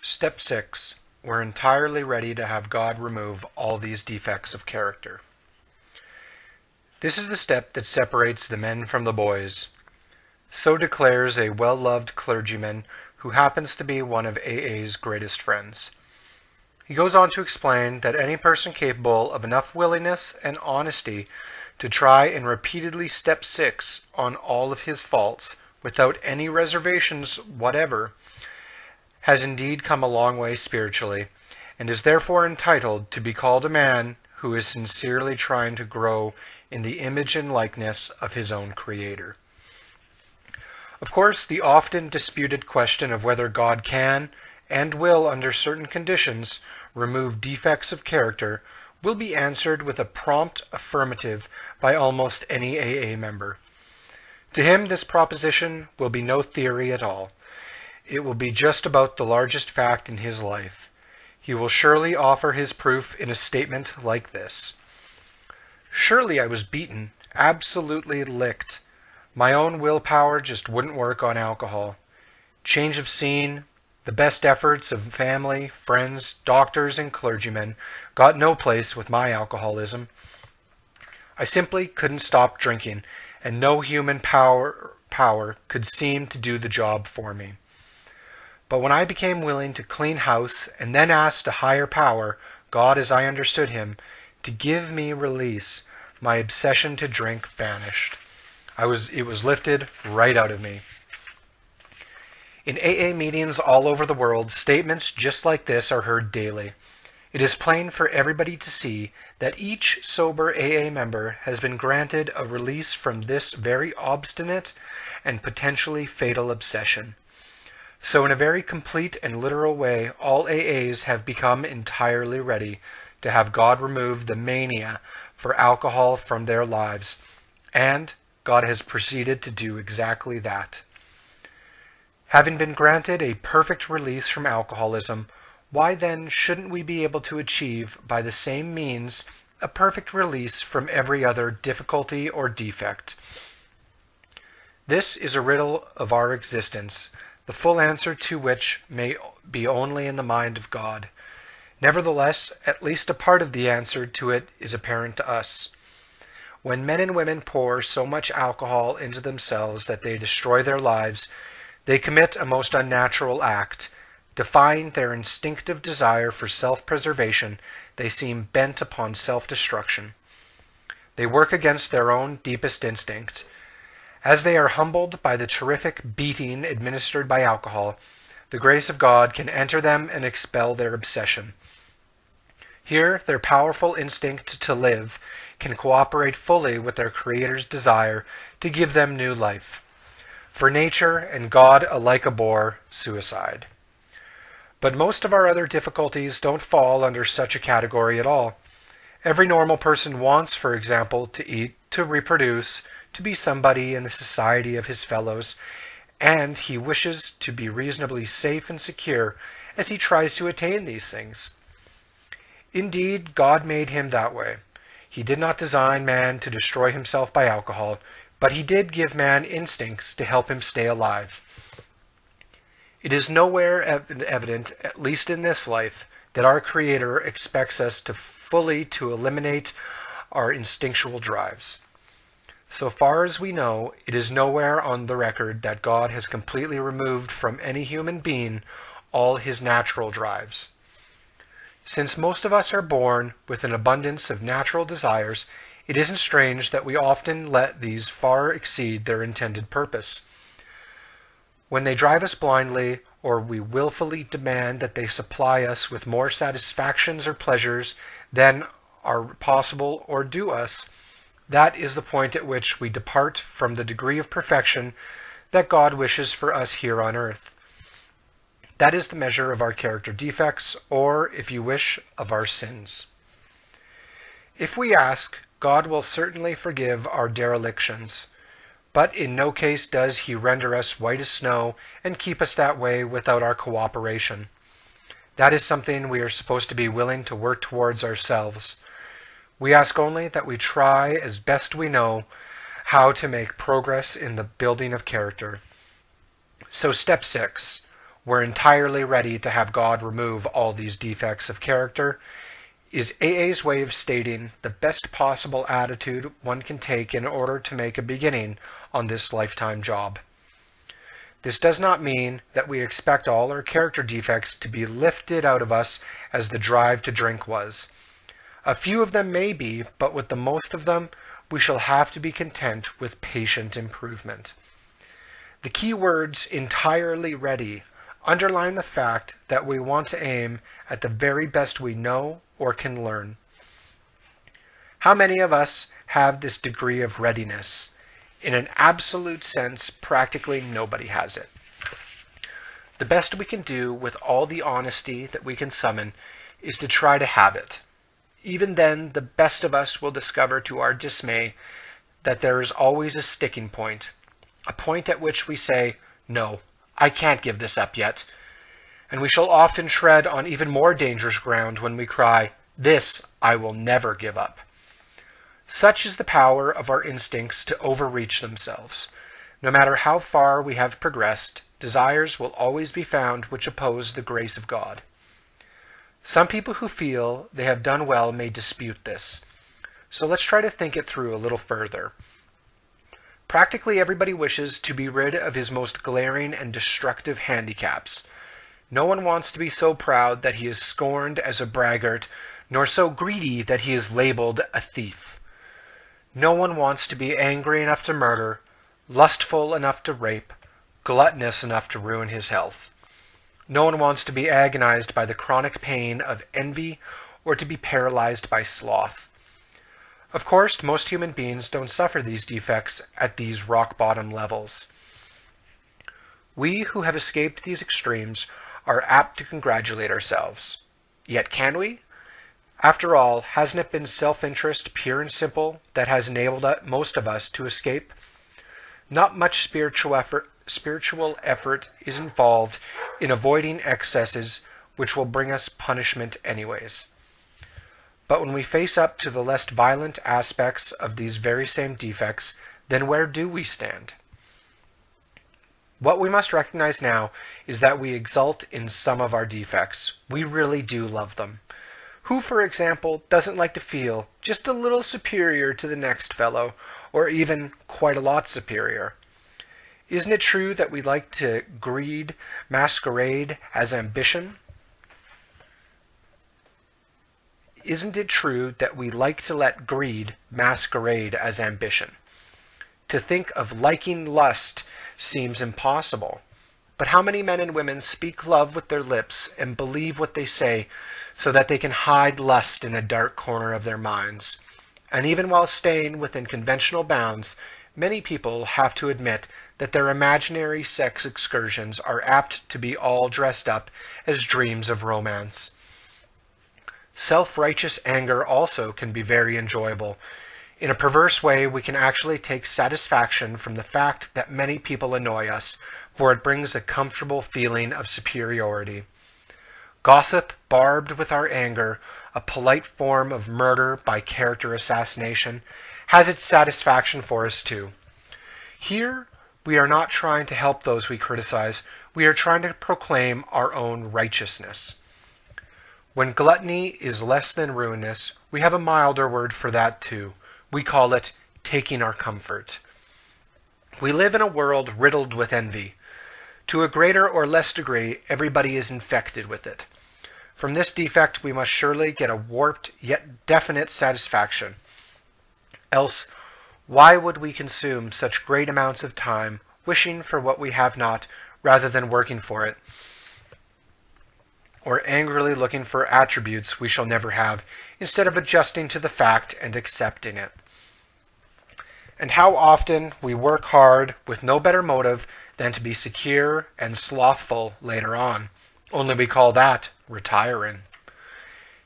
Step 6. We're entirely ready to have God remove all these defects of character. This is the step that separates the men from the boys. So declares a well-loved clergyman who happens to be one of AA's greatest friends. He goes on to explain that any person capable of enough willingness and honesty to try and repeatedly step 6 on all of his faults without any reservations whatever has indeed come a long way spiritually, and is therefore entitled to be called a man who is sincerely trying to grow in the image and likeness of his own Creator. Of course, the often disputed question of whether God can and will, under certain conditions, remove defects of character will be answered with a prompt affirmative by almost any AA member. To him, this proposition will be no theory at all. It will be just about the largest fact in his life. He will surely offer his proof in a statement like this. Surely I was beaten, absolutely licked. My own willpower just wouldn't work on alcohol. Change of scene, the best efforts of family, friends, doctors, and clergymen got no place with my alcoholism. I simply couldn't stop drinking, and no human power could seem to do the job for me. But when I became willing to clean house and then asked a higher power, God as I understood him, to give me release, my obsession to drink vanished. It was lifted right out of me. In AA meetings all over the world, statements just like this are heard daily. It is plain for everybody to see that each sober AA member has been granted a release from this very obstinate and potentially fatal obsession. So in a very complete and literal way, all AAs have become entirely ready to have God remove the mania for alcohol from their lives, and God has proceeded to do exactly that. Having been granted a perfect release from alcoholism, why then shouldn't we be able to achieve by the same means a perfect release from every other difficulty or defect? This is a riddle of our existence, the full answer to which may be only in the mind of God. Nevertheless, at least a part of the answer to it is apparent to us. When men and women pour so much alcohol into themselves that they destroy their lives, they commit a most unnatural act. Defying their instinctive desire for self-preservation, they seem bent upon self-destruction. They work against their own deepest instinct. As they are humbled by the terrific beating administered by alcohol, the grace of God can enter them and expel their obsession. Here, their powerful instinct to live can cooperate fully with their Creator's desire to give them new life. For nature and God alike abhor suicide. But most of our other difficulties don't fall under such a category at all. Every normal person wants, for example, to eat, to reproduce, to be somebody in the society of his fellows, and he wishes to be reasonably safe and secure as he tries to attain these things. Indeed, God made him that way. He did not design man to destroy himself by alcohol, but he did give man instincts to help him stay alive. It is nowhere evident, at least in this life, that our Creator expects us to fully eliminate our instinctual drives. So far as we know, it is nowhere on the record that God has completely removed from any human being all his natural drives. Since most of us are born with an abundance of natural desires, it isn't strange that we often let these far exceed their intended purpose. When they drive us blindly, or we willfully demand that they supply us with more satisfactions or pleasures than are possible or due us, that is the point at which we depart from the degree of perfection that God wishes for us here on earth. That is the measure of our character defects, or, if you wish, of our sins. If we ask, God will certainly forgive our derelictions, but in no case does he render us white as snow and keep us that way without our cooperation. That is something we are supposed to be willing to work towards ourselves. We ask only that we try as best we know how to make progress in the building of character. So step 6. we're entirely ready to have God remove all these defects of character, is AA's way of stating the best possible attitude one can take in order to make a beginning on this lifetime job. This does not mean that we expect all our character defects to be lifted out of us as the drive to drink was. A few of them may be, but with the most of them, we shall have to be content with patient improvement. The key words "entirely ready" underline the fact that we want to aim at the very best we know or can learn. How many of us have this degree of readiness? In an absolute sense, practically nobody has it. The best we can do with all the honesty that we can summon is to try to have it. Even then, the best of us will discover to our dismay that there is always a sticking point, a point at which we say, "No, I can't give this up yet." And we shall often tread on even more dangerous ground when we cry, "This I will never give up." Such is the power of our instincts to overreach themselves. No matter how far we have progressed, desires will always be found which oppose the grace of God. Some people who feel they have done well may dispute this. So let's try to think it through a little further. Practically everybody wishes to be rid of his most glaring and destructive handicaps. No one wants to be so proud that he is scorned as a braggart, nor so greedy that he is labeled a thief. No one wants to be angry enough to murder, lustful enough to rape, gluttonous enough to ruin his health. No one wants to be agonized by the chronic pain of envy or to be paralyzed by sloth. Of course, most human beings don't suffer these defects at these rock-bottom levels. We who have escaped these extremes are apt to congratulate ourselves. Yet can we? After all, hasn't it been self-interest, pure and simple, that has enabled most of us to escape? Not much spiritual effort is involved in avoiding excesses which will bring us punishment anyways. But when we face up to the less violent aspects of these very same defects, then where do we stand? What we must recognize now is that we exult in some of our defects. We really do love them. Who, for example, doesn't like to feel just a little superior to the next fellow, or even quite a lot superior? Isn't it true that we like to greed masquerade as ambition? Isn't it true that we like to let greed masquerade as ambition? To think of liking lust seems impossible. But how many men and women speak love with their lips and believe what they say so that they can hide lust in a dark corner of their minds? And even while staying within conventional bounds, many people have to admit that their imaginary sex excursions are apt to be all dressed up as dreams of romance. Self-righteous anger also can be very enjoyable. In a perverse way, we can actually take satisfaction from the fact that many people annoy us, for it brings a comfortable feeling of superiority. Gossip, barbed with our anger, a polite form of murder by character assassination, has its satisfaction for us too. Here, we are not trying to help those we criticize, we are trying to proclaim our own righteousness. When gluttony is less than ruinous, we have a milder word for that too. We call it taking our comfort. We live in a world riddled with envy. To a greater or less degree, everybody is infected with it. From this defect we must surely get a warped yet definite satisfaction. Else, why would we consume such great amounts of time wishing for what we have not rather than working for it? Or angrily looking for attributes we shall never have, instead of adjusting to the fact and accepting it. And how often we work hard with no better motive than to be secure and slothful later on, only we call that retiring.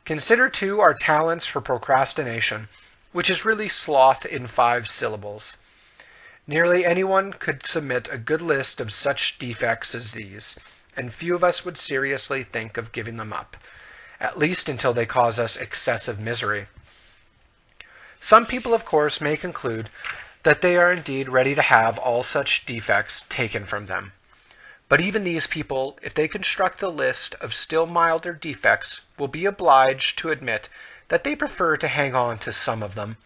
Consider too our talents for procrastination, which is really sloth in 5 syllables. Nearly anyone could submit a good list of such defects as these, and few of us would seriously think of giving them up, at least until they cause us excessive misery. Some people, of course, may conclude that they are indeed ready to have all such defects taken from them. But even these people, if they construct a list of still milder defects, will be obliged to admit that they prefer to hang on to some of them.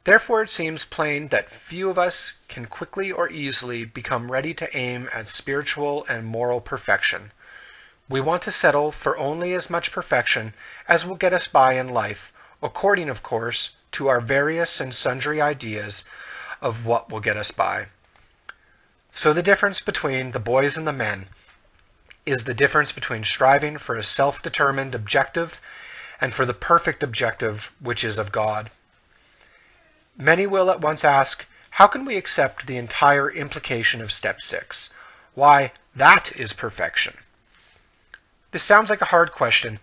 Therefore it seems plain that few of us can quickly or easily become ready to aim at spiritual and moral perfection. We want to settle for only as much perfection as will get us by in life, according, of course, to our various and sundry ideas of what will get us by. So the difference between the boys and the men is the difference between striving for a self-determined objective and for the perfect objective which is of God. Many will at once ask, how can we accept the entire implication of step 6? Why, that is perfection. This sounds like a hard question,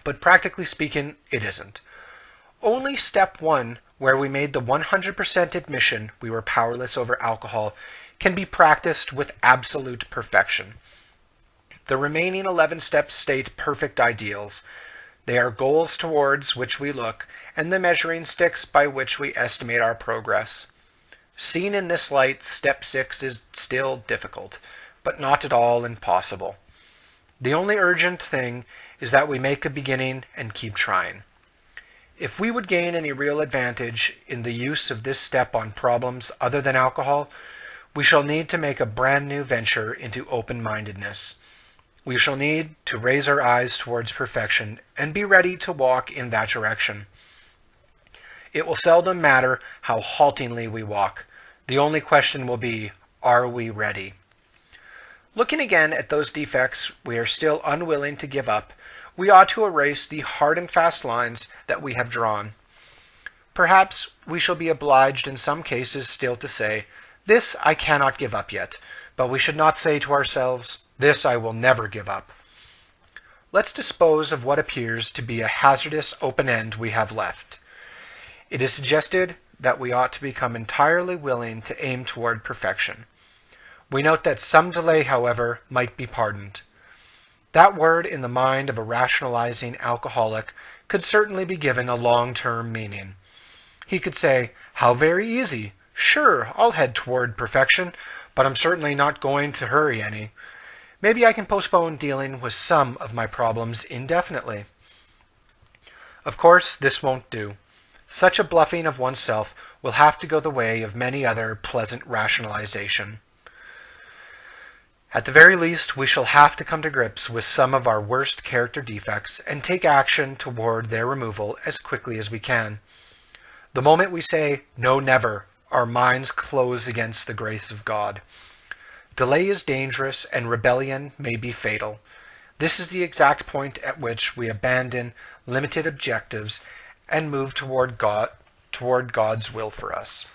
but practically speaking, it isn't. Only step 1, where we made the 100% admission we were powerless over alcohol, can be practiced with absolute perfection. The remaining 11 steps state perfect ideals. They are goals towards which we look, and the measuring sticks by which we estimate our progress. Seen in this light, step 6 is still difficult, but not at all impossible. The only urgent thing is that we make a beginning and keep trying. If we would gain any real advantage in the use of this step on problems other than alcohol, we shall need to make a brand new venture into open-mindedness. We shall need to raise our eyes towards perfection and be ready to walk in that direction. It will seldom matter how haltingly we walk. The only question will be, are we ready? Looking again at those defects we are still unwilling to give up, we ought to erase the hard and fast lines that we have drawn. Perhaps we shall be obliged in some cases still to say, this I cannot give up yet, but we should not say to ourselves, this I will never give up. Let's dispose of what appears to be a hazardous open end we have left. It is suggested that we ought to become entirely willing to aim toward perfection. We note that some delay, however, might be pardoned. That word in the mind of a rationalizing alcoholic could certainly be given a long-term meaning. He could say, how very easy. Sure, I'll head toward perfection, but I'm certainly not going to hurry any. Maybe I can postpone dealing with some of my problems indefinitely. Of course, this won't do. Such a bluffing of oneself will have to go the way of many other pleasant rationalization. At the very least, we shall have to come to grips with some of our worst character defects and take action toward their removal as quickly as we can. The moment we say, no, never, our minds close against the grace of God. Delay is dangerous and rebellion may be fatal. This is the exact point at which we abandon limited objectives and move toward God's will for us.